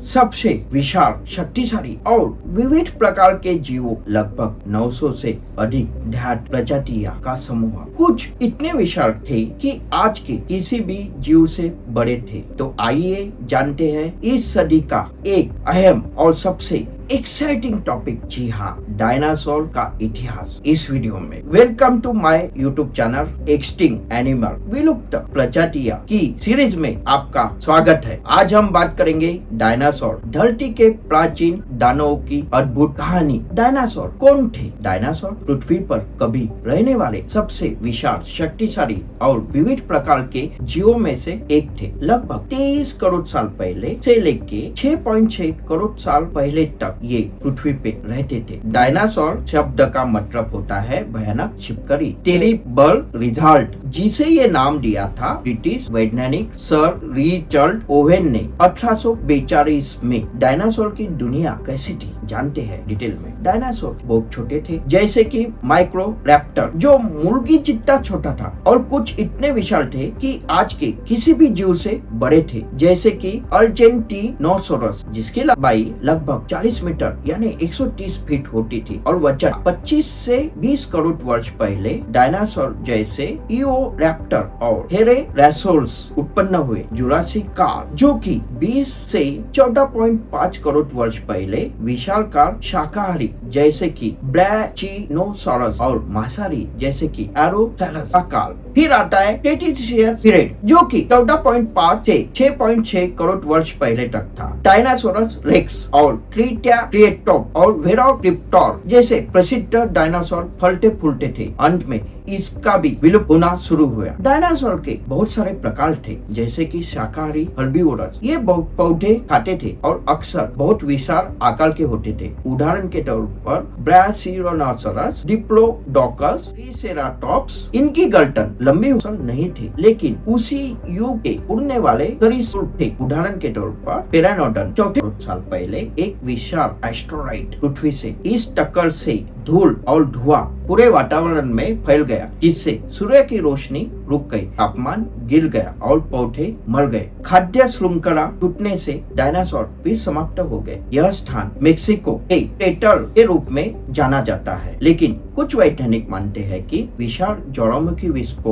सबसे विशाल, शक्तिशाली और विविध प्रकार के जीवों लगभग 900 से अधिक ढाट प्रजातियां का समूह कुछ इतने विशाल थे कि आज के किसी भी जीव से बड़े थे। तो आइए जानते हैं इस सदी का एक अहम और सबसे एक्साइटिंग टॉपिक, जी हाँ, डायनासोर का इतिहास इस वीडियो में। Welcome to my YouTube channel extinct animal, विलुप्त प्रजातियां की सीरीज में आपका स्वागत है। आज हम बात करेंगे डायनासोर, धरती के प्राचीन दानवों की अद्भुत कहानी। डायनासोर कौन थे? डायनासोर पृथ्वी पर कभी रहने वाले सबसे विशाल, शक्तिशाली और विविध प्रकार के जीवों में से एक थे। लगभग 23 करोड़ साल पहले से लेके 6.6 करोड़ साल पहले तक ये पृथ्वी पे रहते थे। डायनासोर शब्द का मतलब होता है भयानक छिपकली, टेरिबल रिजल्ट, जिसे ये नाम दिया था ब्रिटिश वैज्ञानिक सर रिचर्ड ओवेन ने 1842 में। डायनासोर की दुनिया कैसी थी जानते हैं डिटेल में। डायनासोर बहुत छोटे थे, जैसे कि माइक्रोरैप्टर जो मुर्गी जितना छोटा था, और कुछ इतने विशाल थे कि आज के किसी भी जीव से बड़े थे, जैसे कि अर्जेंटिनोसोरस जिसकी लंबाई लगभग 40 मीटर यानी 130 फीट होती थी और वजन 25 से 20 करोड़ वर्ष पहले डायनासोर जैसे इओरैप्टर और हेरेरासोरस उत्पन्न हुए। जुरासिक काल जो कि 20 से 14.5 करोड़ वर्ष पहले विशालकाय शाकाहारी जैसे कि ब्रैचिनोसॉरस और मांसाहारी जैसे कि एरोथैलस का काल। फिर आता है क्रेटेशियस पीरियड जो कि 14.5 से 6.6 करोड़ वर्ष पहले तक था। डायनासोरस रेक्स और ट्रिकेराटोप्स और वेलोसिराप्टर जैसे प्रसिद्ध डायनासोर फलते फूलते थे। अंत में इसका भी विलुप्त होना शुरू हुआ। डायनासोर के बहुत सारे प्रकार थे, जैसे कि शाकाहारी हर्बीवोरस, ये बहुत पौधे खाते थे और अक्सर बहुत विशाल आकार के होते थे। उदाहरण के तौर पर ब्रासिरोनोसोरस, डिप्लोडोकस, ट्रिसेराटोप्स। इनकी गर्दन लंबी नहीं थी, लेकिन उसी युग के उड़ने वाले सरीसृप थे। उदाहरण के तौर पर पेरानोडन 14 साल पहले एक विशाल एस्टेरॉइड पृथ्वी से इस टक्कर से धूल और धुआं पूरे वातावरण में फैल गया, जिससे सूर्य की रोशनी रुक गई, तापमान गिर गया और पौधे मर गए। खाद्य श्रृंखला टूटने से डायनासोर भी समाप्त हो गए। यह स्थान मेक्सिको के क्रेटर के रूप में जाना जाता है, लेकिन कुछ वैज्ञानिक मानते हैं कि विशाल ज्वालामुखी विस्फोट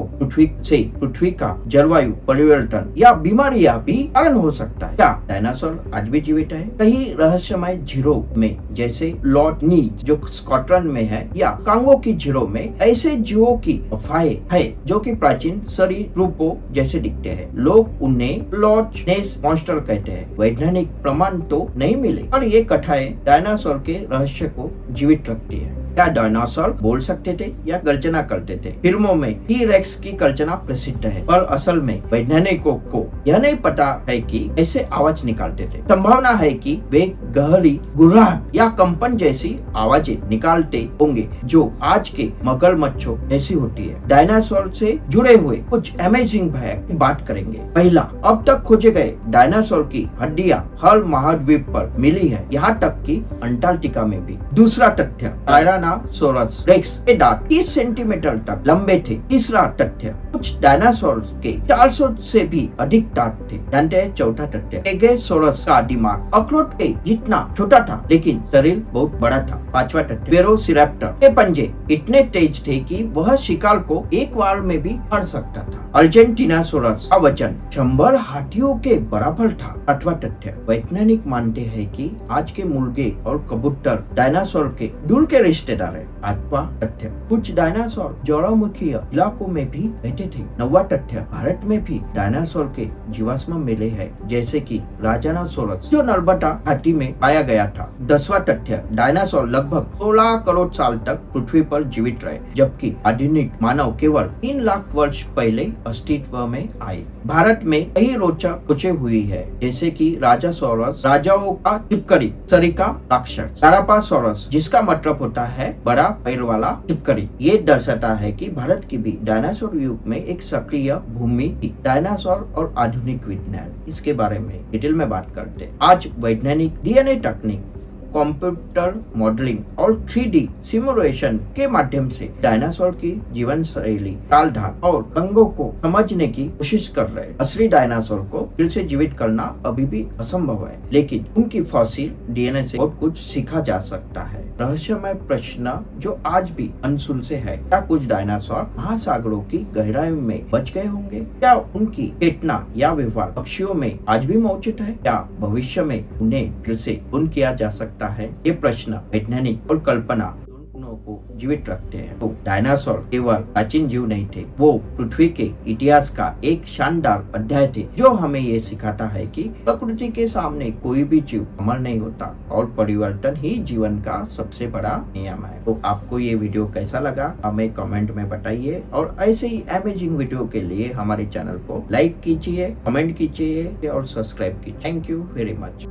पृथ्वी का जलवायु परिवर्तन या बीमारियां भी कारण हो सकता है। क्या डायनासोर आज भी जीवित है? कई रहस्यमय झीलों में, जैसे लॉर्ड नीज जो स्कॉटलैंड में है, या कांगो की झीलों में ऐसे जीवों की अफवाहें है जो कि प्राचीन सरीसृपों जैसे दिखते हैं। लोग उन्हें लॉर्ड नेस मॉन्स्टर कहते हैं। वैज्ञानिक प्रमाण तो नहीं मिले, पर ये कथाएं डायनासोर के रहस्य को जीवित रखती है। क्या डायनासोर बोल सकते थे या गर्जना करते थे? फिल्मों में टी-रेक्स की कल्पना प्रसिद्ध है, पर असल में वैज्ञानिकों को यह नहीं पता है कि ऐसे आवाज निकालते थे। संभावना है कि वे गहरी गुर्राहट या कंपन जैसी आवाजें निकालते होंगे, जो आज के मगरमच्छों जैसी होती है। डायनासोर से जुड़े हुए कुछ अमेजिंग फैक्ट की बात करेंगे। पहला, अब तक खोजे गए डायनासोर की हड्डियां हर महाद्वीप पर मिली है, यहाँ तक कि अंटार्कटिका में भी। दूसरा तथ्य, टायरानोसोरस रेक्स के दांत 30 सेंटीमीटर तक लंबे थे। तीसरा तथ्य, कुछ डायनासोर के 400 से भी अधिक दांत थे। जानते हैं चौथा तथ्य, एगेसोरस का दिमाग अखरोट के जितना छोटा था, लेकिन शरीर बहुत बड़ा था। पांचवा तथ्य, वेलोसिराप्टर के पंजे इतने तेज थे कि वह शिकार को एक बार में भी मार सकता था। अर्जेंटिनोसोरस का वजन 100 हाथियों के बराबर था। आठवां तथ्य, वैज्ञानिक मानते हैं कि आज के मुर्गे और कबूतर डायनासोर के दूर के रिश्तेदार है। आठवां तथ्य, कुछ डायनासोर ज्वालामुखी इलाकों में भी रहते थे। नौवां तथ्य, भारत में भी डायनासोर के जीवाश्म मिले हैं, जैसे कि राजानोसोरस जो नर्मदा घाटी में पाया गया था। 10वां तथ्य, डायनासोर लगभग 16 करोड़ साल तक पृथ्वी पर जीवित रहे, जबकि आधुनिक मानव केवल 3 लाख वर्ष पहले अस्तित्व में आए। भारत में कई रोचक खोजें हुई है, जैसे कि राजासोरस, राजाओं का छिपकली, सरिका राक्षस, तारापासोरस जिसका मतलब होता है बड़ा पैर वाला छिपकली। ये दर्शाता है कि भारत की भी डायनासोर युग में एक सक्रिय भूमि थी। डायनासोर और आधुनिक विज्ञान, इसके बारे में डिटेल में बात करते हैं। आज वैज्ञानिक डीएनए तकनीक कंप्यूटर मॉडलिंग और 3D सिमुलेशन के माध्यम से डायनासोर की जीवन शैली, काल ढाल और रंगों को समझने की कोशिश कर रहे हैं। असली डायनासोर को फिर से जीवित करना अभी भी असंभव है, लेकिन उनकी फॉसिल डीएनए से बहुत कुछ सीखा जा सकता है। रहस्यमय प्रश्न जो आज भी अनसुलझे है, क्या कुछ डायनासोर महासागरों की गहराई में बच गए होंगे? क्या उनकी चेतना या व्यवहार पक्षियों में आज भी मौजूद है? क्या भविष्य में उन्हें फिर से खून किया जा सकता है? ये प्रश्न वैज्ञानिक और कल्पना दोनों को जीवित रखते हैं। तो डायनासोर केवल प्राचीन जीव नहीं थे, वो पृथ्वी के इतिहास का एक शानदार अध्याय थे, जो हमें ये सिखाता है कि प्रकृति के सामने कोई भी जीव अमर नहीं होता और परिवर्तन ही जीवन का सबसे बड़ा नियम है। तो आपको ये वीडियो कैसा लगा हमें कमेंट में बताइए, और ऐसे ही अमेजिंग वीडियो के लिए हमारे चैनल को लाइक कीजिए, कमेंट कीजिए और सब्सक्राइब कीजिए। Thank you very much.